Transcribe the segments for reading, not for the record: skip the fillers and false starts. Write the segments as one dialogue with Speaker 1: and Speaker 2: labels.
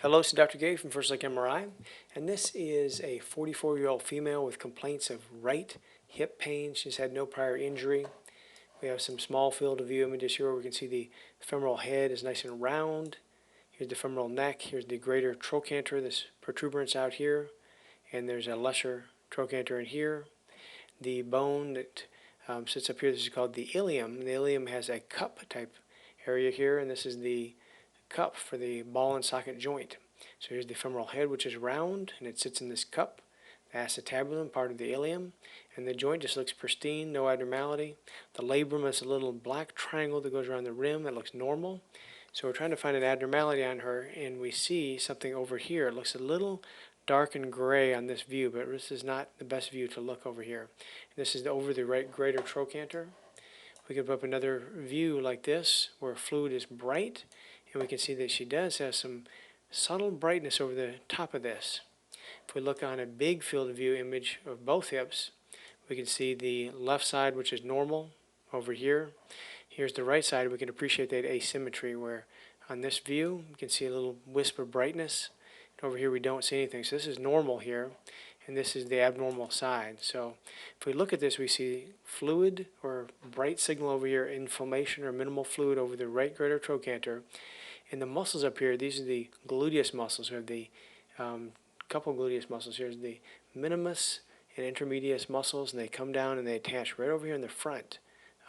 Speaker 1: Hello, this is Dr. Gay from First Look MRI, and this is a 44-year-old female with complaints of right hip pain. She's had no prior injury. We have some small field of view images here where we can see the femoral head is nice and round. Here's the femoral neck. Here's the greater trochanter, this protuberance out here, and there's a lesser trochanter in here. The bone that sits up here, this is called the ilium. The ilium has a cup type area here, and this is the cup for the ball and socket joint. So here's the femoral head, which is round, and it sits in this cup. The acetabulum, part of the ilium, and the joint just looks pristine, no abnormality. The labrum is a little black triangle that goes around the rim that looks normal. So we're trying to find an abnormality on her, and we see something over here. It looks a little dark and gray on this view, but this is not the best view to look over here. This is over the right greater trochanter. We can put up another view like this, where fluid is bright, and we can see that she does have some subtle brightness over the top of this. If we look on a big field of view image of both hips, we can see the left side, which is normal, over here. Here's the right side. We can appreciate that asymmetry where on this view, you can see a little wisp of brightness. And over here, we don't see anything. So this is normal here, and this is the abnormal side. So if we look at this, we see fluid or bright signal over here, inflammation or minimal fluid over the right greater trochanter. And the muscles up here, these are the gluteus muscles. We have the couple gluteus muscles. Here's the minimus and intermedius muscles, and they come down and they attach right over here in the front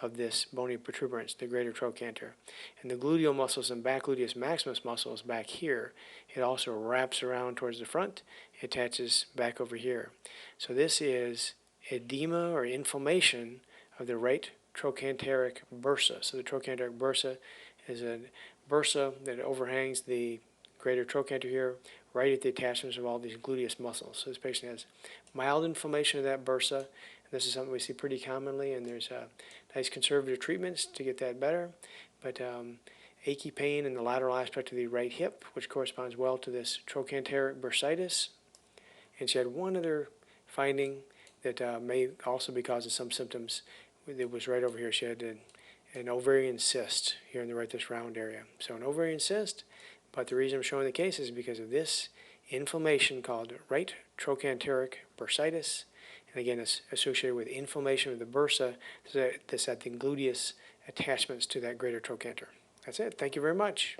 Speaker 1: of this bony protuberance, the greater trochanter. And the gluteal muscles and back gluteus maximus muscles back here, it also wraps around towards the front, it attaches back over here. So this is edema or inflammation of the right trochanteric bursa. So the trochanteric bursa is a bursa that overhangs the greater trochanter here, right at the attachments of all these gluteus muscles. So this patient has mild inflammation of that bursa, and this is something we see pretty commonly, and there's nice conservative treatments to get that better. But achy pain in the lateral aspect of the right hip, which corresponds well to this trochanteric bursitis. And she had one other finding that may also be causing some symptoms. It was right over here. She had an ovarian cyst here in the right, this round area. So an ovarian cyst, but the reason I'm showing the case is because of this inflammation called right trochanteric bursitis. And again, it's associated with inflammation of the bursa that's at the gluteus attachments to that greater trochanter. That's it. Thank you very much.